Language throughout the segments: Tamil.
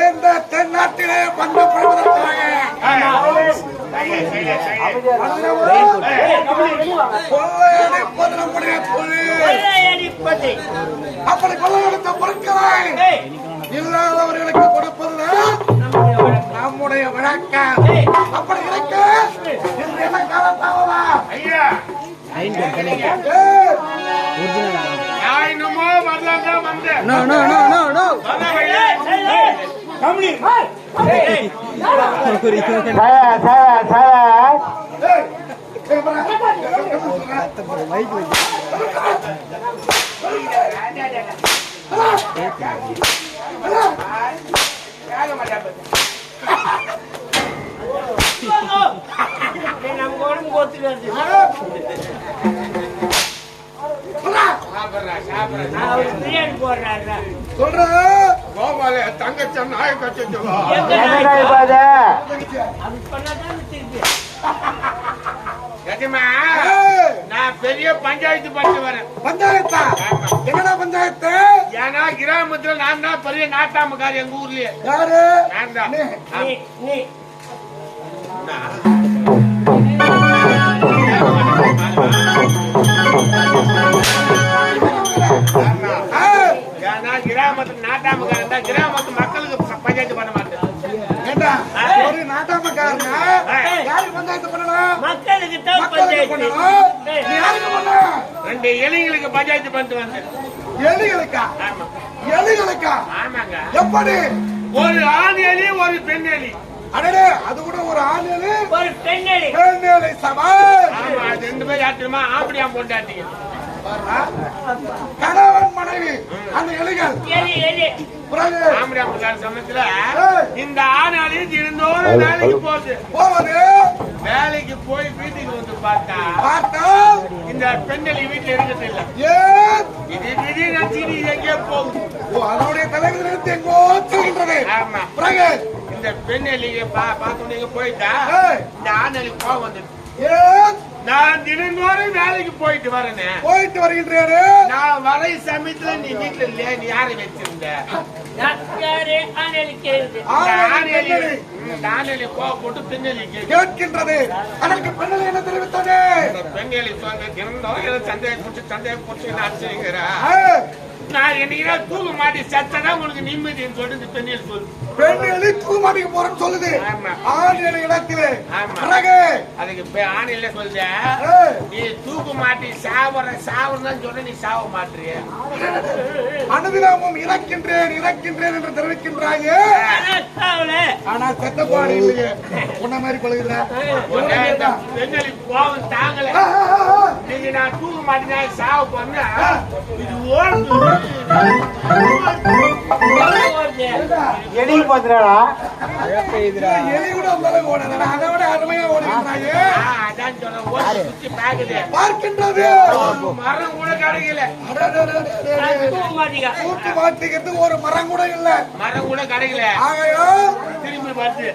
இந்த தென்னாட்டிலே பந்தப்படுவதற்காக கொள்ளையடிப்பது நம்முடைய தொழில். அப்படி கொள்ளையடித்த பொருட்களை இல்லாதவர்களுக்கு கொடுப்பதுதான் நம்முடைய வழக்கம். அப்படி இருக்க என்ன காலத்தாவதா தங்கச்சம் நான் பெரிய பஞ்சாயத்து பண்ணி வரேன். பஞ்சாயத்தா? என்னடா பஞ்சாயத்து? ஏன்னா கிராமத்துல நான் தான் பெரிய நாட்டாமக்காரி எங்க ஊர்லயே. யாரு? நான் தான். கிராமத்துல நாட்டாமக்காரன் தான். கிராமத்து மக்களுக்கு பஞ்சாயத்து பண்ண மாட்டேன். ஒரு நாட்டாமக்காரங்க யாருக்கு பஞ்சாயத்து பண்ணணும்? மக்களுக்கு தான் பஞ்சாயத்து. யாருக்கு பண்ணணும்? ரெண்டு எலிகளுக்கு பஞ்சாயத்து பண்ணிட்டு வந்தேன். எலிகளுக்கா? எலிகளுக்கா? ஆமாங்க. எப்படி? ஒரு ஆண் எலி ஒரு பெண் எலி. அடடே, அது கூட ஒரு ஆண் எலி ஒரு பெண் எலி. பெண் எலி சவால். ஆமா, அது ரெண்டு பேரும் யாத்திரமா ஆம்படியா போட்டாட்டீங்க. கணவன் மனைவி அந்த எலிகள் சமயத்துல இந்த ஆணாளி தினந்தோறும் வேலைக்கு போகுது. வேலைக்கு போய் வீட்டுக்கு வந்து பார்த்தா இந்த பெண்ணலி வீட்டுல இருக்கிறது இல்ல. இது திடீர்னு எங்கேயோ போகுது. அதனுடைய தலைவர் எங்கோ செல்கின்றது. ஆமா, இந்த பெண்ணலியை பார்த்து போயிட்டா இந்த ஆணாளி போக வந்துருக்கு. நான் தினந்தோறும் வேலைக்கு போயிட்டு வரேன். போயிட்டு வருகின்றேன். நான் வரை சமயத்துல நீ வீட்டுல இல்லையா? நீ யாரை வச்சிருந்த? போட்டு பெண்ணலி கேட்கின்றது. அதற்கு பெண்ணலி என்ன தெரிவித்தது? பெண்ணலி சொன்ன தினந்தோறும் சந்தையை போட்டு ஆச்சரிக்கிறா. நான் என்னைக்கு தூக்கு மாட்டி சத்ததான் உனக்கு நிம்மதின்னு சொல்லிட்டு பெண்ணலி சொல்லு. பெண்ணலி தூக்கு மாட்டிக்கு போறேன்னு சொல்லுது. ஆண் இடத்திலே அதுக்கு ஆணில சொல்ல நீ தூக்கு மாட்டி சாவறன்னு சொன்ன நீ சாவ மாட்டிய. அனுதினமும் இறக்கின்றேன் இறக்கின்றேன் என்று தெரிவிக்கின்றாங்க. ஆனா செத்தப்பாடு இல்லையே. உன்ன மாதிரி கொள்கிற பெண்ணலி கோவம் தாங்கல. நீங்க நான் தூக்கு மாட்டினா சாவ பண்ண இது ஓடுது. எலி பாத்துறாடா. எலி கூட ஓடுறா. அதை விட அருமையா ஓடுறாங்க. அதான் சொல்றேன். ஓடி சுத்தி பாக்குது. பார்க்கின்றது. மரம் கூட கிடைக்கல. தூக்கு மாட்டிக்கிறதுக்கு ஒரு மரம் கூட இல்ல. மரம் கூட கிடைக்கல. ஆகையோ திரும்பி வருது.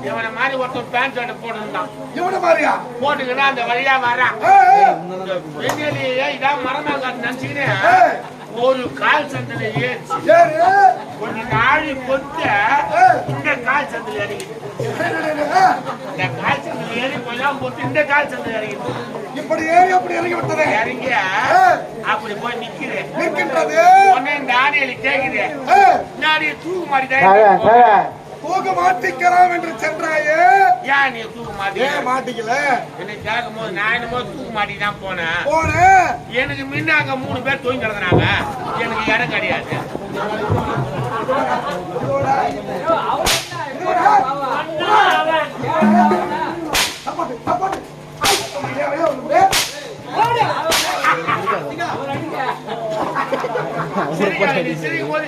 இவனை மாதிரி ஒருத்தர் பேண்ட் ஷர்ட் போட்டுருந்தான். இவனை மாதிரியா போட்டுக்கினா அந்த வழியா வரான். இதான் மரமா நினைச்சுக்கினேன். ஒரு கால் சந்தில ஏறிச்சு. ஒரு நாளி கொத்த இந்த கால் சந்தில இறங்கிது. இந்த கால் சந்தில ஏறி கொஞ்சம் போட்டு இந்த கால் சந்தில இறங்கிது. இப்படி ஏறி அப்படி இறங்கி விட்டது. இறங்கி அப்படி போய் நிக்கிறேன். நிற்கின்றது. உடனே இந்த ஆணையில கேக்குது. நானே தூக்கு மாட்டிதான். தூக்கு மாட்டிக்கலாம் என்று சென்றாயே. ஏன் நீ தூக்கு மாட்டிக்கல? என்ன கேட்கும் போது நான் என்னமோ தூக்கு மாட்டிதான் போனேன். எனக்கு முன்ன அங்க 3 பேர் தூங்கி கிடந்தாங்க. எனக்கு இடம் கிடையாது. சிரிக்கும் போது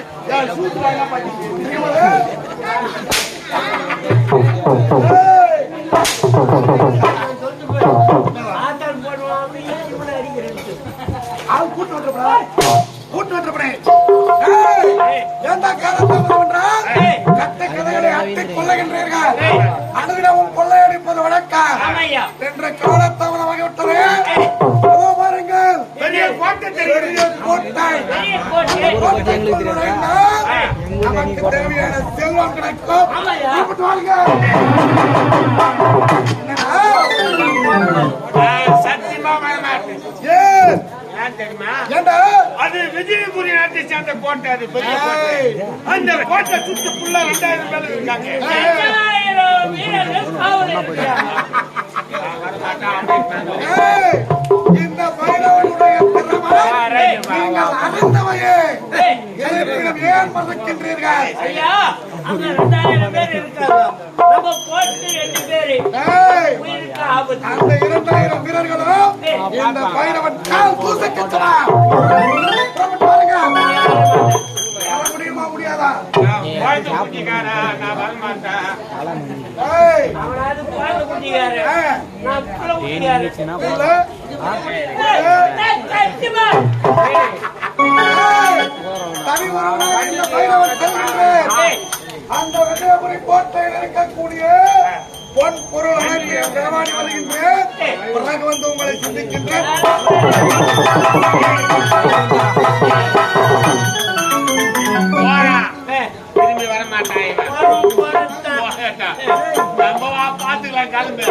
கொள்ளையடிப்பது வழக்கம் என்ற காலத்தவணமாகிவிட்டது. எனக்கு தேவையான செல்வம் கிடைக்கும். சத்தியமா வரமாட்டேன். ஏன் தெரியுமா? அது விஜயபுரி நாட்டை சேர்ந்த கோட்டை. அது பெரிய கோட்டை. அந்த கோட்டை சுத்தி ஃபுல்லா 2000 பேர் இருக்காங்க. இந்த பைரவனுடைய திறமை நீங்கள் அறிந்தவையே. ஏன் மறக்கின்றீர்கள்? ஐயா, அங்க 2000 பேர் இருக்காங்க. நம்ம போட்டு 2 பேரு. உயிருக்கு ஆபத்து. அந்த 2000 வீரர்களும் இந்த பைரவன் கால் தூசக்கிச்சவா. வர முடியுமா முடியாதா? வாழ்த்து குட்டிக்காரா, நான் வரமாட்டேன். அவனாவது பாட்டு குட்டிக்காரு. நான் புள்ள குட்டிக்காரு. இந்த பைரவன் செல்கின்றேன். அந்த விஜயபுரி கோட்டையில் இருக்கக்கூடிய பொன் பொருள் அனைத்தையும் களவாடி வருகின்றேன். பிறகு வந்து உங்களை சந்திக்கின்றேன். திரும்பி வரமாட்டான். பாத்துக்கலாம் கிளம்பு.